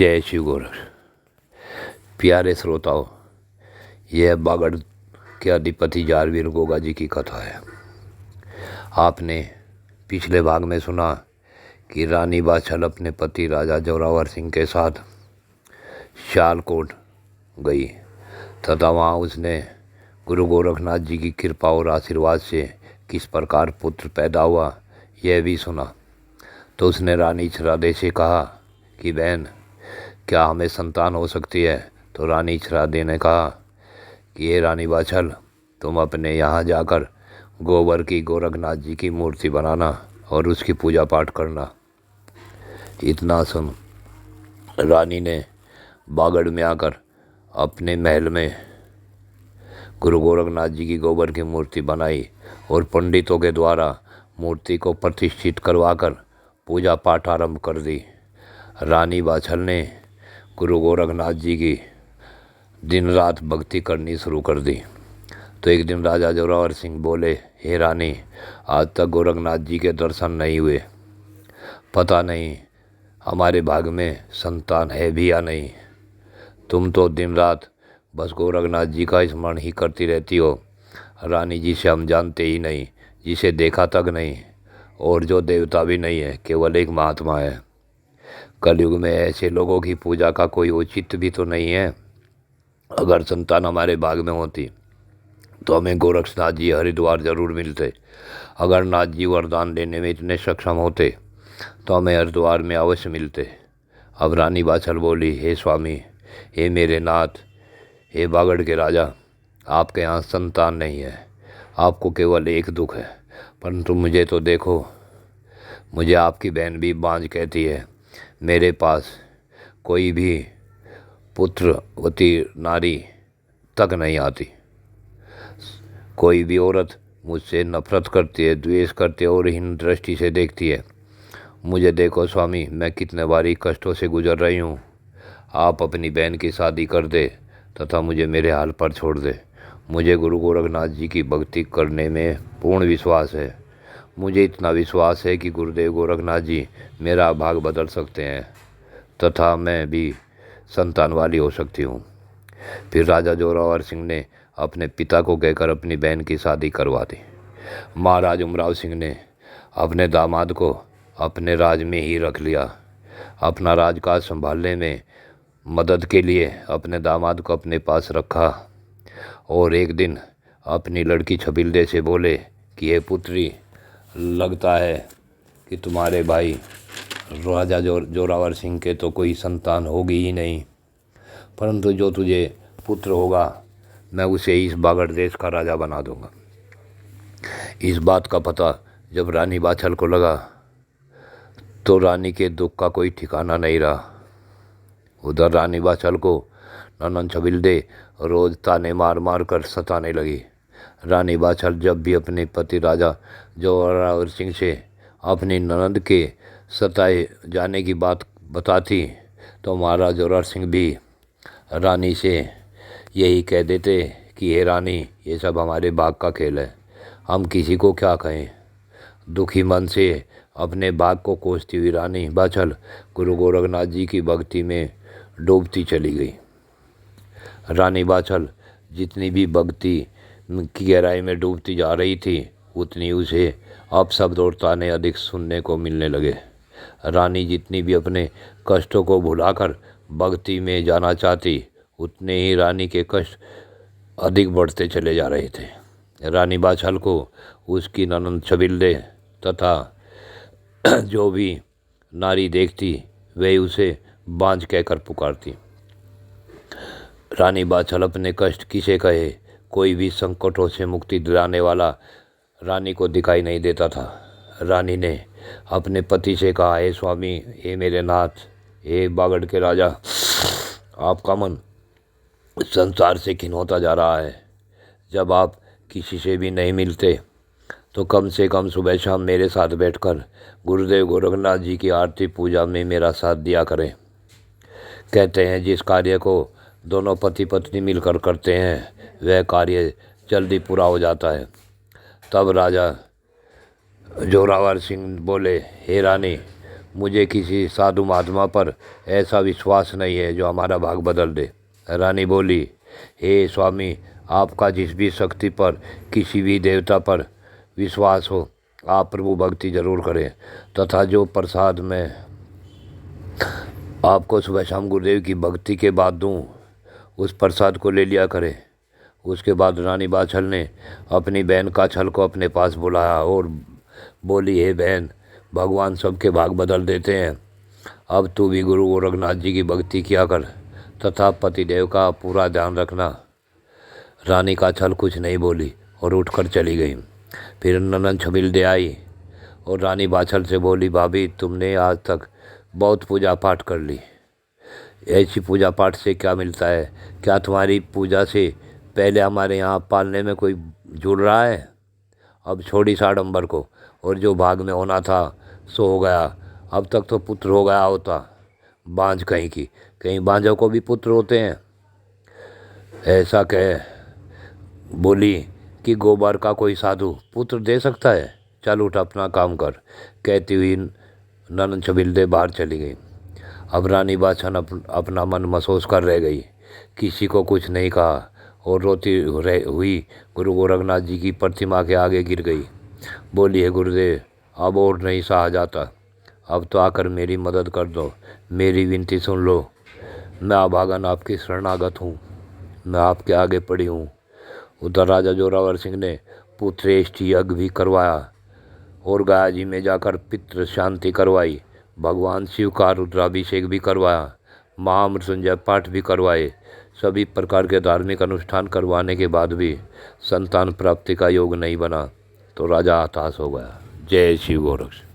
जय शिव गोरख। प्यारे श्रोताओं, यह बागड़ के अधिपति जारवीर गोगा जी की कथा है। आपने पिछले भाग में सुना कि रानी बाछल अपने पति राजा जोरावर सिंह के साथ सियालकोट गई तथा वहाँ उसने गुरु गोरखनाथ जी की कृपा और आशीर्वाद से किस प्रकार पुत्र पैदा हुआ यह भी सुना। तो उसने रानी छरादे से कहा कि बहन, क्या हमें संतान हो सकती है? तो रानी छरादे ने कहा कि ये रानी बाछल, तुम अपने यहाँ जाकर गोबर की गोरखनाथ जी की मूर्ति बनाना और उसकी पूजा पाठ करना। इतना सुन रानी ने बागड़ में आकर अपने महल में गुरु गोरखनाथ जी की गोबर की मूर्ति बनाई और पंडितों के द्वारा मूर्ति को प्रतिष्ठित करवाकर पूजा पाठ आरंभ कर दी। रानी बाछल ने गुरु गोरखनाथ जी की दिन रात भक्ति करनी शुरू कर दी। तो एक दिन राजा जोरावर सिंह बोले, हे रानी, आज तक गोरखनाथ जी के दर्शन नहीं हुए। पता नहीं हमारे भाग में संतान है भी या नहीं। तुम तो दिन रात बस गोरखनाथ जी का स्मरण ही करती रहती हो। रानी जी से हम जानते ही नहीं, जिसे देखा तक नहीं और जो देवता भी नहीं है, केवल एक महात्मा है। कलयुग में ऐसे लोगों की पूजा का कोई औचित्य भी तो नहीं है। अगर संतान हमारे भाग में होती तो हमें गोरखनाथ जी हरिद्वार जरूर मिलते। अगर नाथ जी वरदान देने में इतने सक्षम होते तो हमें हरिद्वार में अवश्य मिलते। अब रानी बाछल बोली, हे स्वामी, हे मेरे नाथ, हे बागड़ के राजा, आपके यहाँ संतान नहीं है। आपको केवल एक दुख है, परंतु मुझे तो देखो। मुझे आपकी बहन भी बांझ कहती है। मेरे पास कोई भी पुत्रवती नारी तक नहीं आती। कोई भी औरत मुझसे नफरत करती है, द्वेष करती है और हीन दृष्टि से देखती है। मुझे देखो स्वामी, मैं कितने बारी कष्टों से गुजर रही हूँ। आप अपनी बहन की शादी कर दे तथा मुझे मेरे हाल पर छोड़ दे। मुझे गुरु गोरखनाथ जी की भक्ति करने में पूर्ण विश्वास है। मुझे इतना विश्वास है कि गुरुदेव गोरखनाथ जी मेरा भाग बदल सकते हैं तथा मैं भी संतान वाली हो सकती हूँ। फिर राजा जोरावर सिंह ने अपने पिता को कहकर अपनी बहन की शादी करवा दी। महाराज उमराव सिंह ने अपने दामाद को अपने राज में ही रख लिया। अपना राजकाज संभालने में मदद के लिए अपने दामाद को अपने पास रखा और एक दिन अपनी लड़की छबिल्दे से बोले कि हे पुत्री, लगता है कि तुम्हारे भाई राजा जोरावर सिंह के तो कोई संतान होगी ही नहीं, परंतु जो तुझे पुत्र होगा मैं उसे इस बागड़ देश का राजा बना दूंगा। इस बात का पता जब रानी बाछल को लगा तो रानी के दुख का कोई ठिकाना नहीं रहा। उधर रानी बाछल को ननंद छबिल्दे रोज ताने मार मार कर सताने लगी। रानी बाछल जब भी अपने पति राजा जोरावर सिंह से अपनी ननंद के सताए जाने की बात बताती तो महाराज जोरावर सिंह भी रानी से यही कह देते कि हे रानी, ये सब हमारे भाग का खेल है, हम किसी को क्या कहें। दुखी मन से अपने भाग को कोसती हुई रानी बाछल गुरु गोरखनाथ जी की भक्ति में डूबती चली गई। रानी बाछल जितनी भी भक्ति की गहराई में डूबती जा रही थी, उतनी उसे अपशब्द और ताने अधिक सुनने को मिलने लगे। रानी जितनी भी अपने कष्टों को भुलाकर भक्ति में जाना चाहती, उतने ही रानी के कष्ट अधिक बढ़ते चले जा रहे थे। रानी बाछल को उसकी ननंद छबिल्दे तथा जो भी नारी देखती वे उसे बांझ कहकर पुकारती। रानी बाछल अपने कष्ट किसे कहे, कोई भी संकटों से मुक्ति दिलाने वाला रानी को दिखाई नहीं देता था। रानी ने अपने पति से कहा, हे स्वामी, हे मेरे नाथ, हे बागड़ के राजा, आपका मन संसार से खिन्न होता जा रहा है। जब आप किसी से भी नहीं मिलते तो कम से कम सुबह शाम मेरे साथ बैठकर गुरुदेव गोरखनाथ जी की आरती पूजा में मेरा साथ दिया करें। कहते हैं जिस कार्य को दोनों पति पत्नी मिलकर करते हैं वह कार्य जल्दी पूरा हो जाता है। तब राजा जोरावर सिंह बोले, हे रानी, मुझे किसी साधु महात्मा पर ऐसा विश्वास नहीं है जो हमारा भाग बदल दे। रानी बोली, हे स्वामी, आपका जिस भी शक्ति पर, किसी भी देवता पर विश्वास हो, आप प्रभु भक्ति जरूर करें, तथा जो प्रसाद मैं आपको सुबह शाम गुरुदेव की भक्ति के बाद दूँ, उस प्रसाद को ले लिया करें। उसके बाद रानी बाछल ने अपनी बहन काछल को अपने पास बुलाया और बोली, हे बहन, भगवान सबके भाग बदल देते हैं। अब तू भी गुरु गोरखनाथ जी की भक्ति किया कर तथा पतिदेव का पूरा ध्यान रखना। रानी काछल कुछ नहीं बोली और उठकर चली गई। फिर ननन छबिल आई और रानी बाछल से बोली, भाभी, तुमने आज तक बहुत पूजा पाठ कर ली, ऐसी पूजा पाठ से क्या मिलता है? क्या तुम्हारी पूजा से पहले हमारे यहाँ पालने में कोई जुड़ रहा है? अब छोड़ी साडंबर को, और जो भाग में होना था सो हो गया। अब तक तो पुत्र हो गया होता। बांझ कहीं की, कहीं बांझों को भी पुत्र होते हैं। ऐसा कह बोली कि गोबर का कोई साधु पुत्र दे सकता है? चल उठ, अपना काम कर, कहती हुई ननन छबिल बाहर चली गई। अब रानी बाछल अपना मन महसूस कर रह गई, किसी को कुछ नहीं कहा और रोती हुई गुरु गोरखनाथ जी की प्रतिमा के आगे गिर गई। बोली, है गुरुदेव, अब और नहीं सहा जाता, अब तो आकर मेरी मदद कर दो, मेरी विनती सुन लो। मैं अभागन आपकी शरणागत हूँ, मैं आपके आगे पड़ी हूँ। उधर राजा जोरावर सिंह ने पुत्रेष्ठ यज्ञ भी करवाया और गया जी में जाकर पितृ शांति करवाई। भगवान शिव का रुद्राभिषेक भी करवाया, महामृत्युंजय पाठ भी करवाए। सभी प्रकार के धार्मिक अनुष्ठान करवाने के बाद भी संतान प्राप्ति का योग नहीं बना तो राजा हताश हो गया। जय शिव गोरख।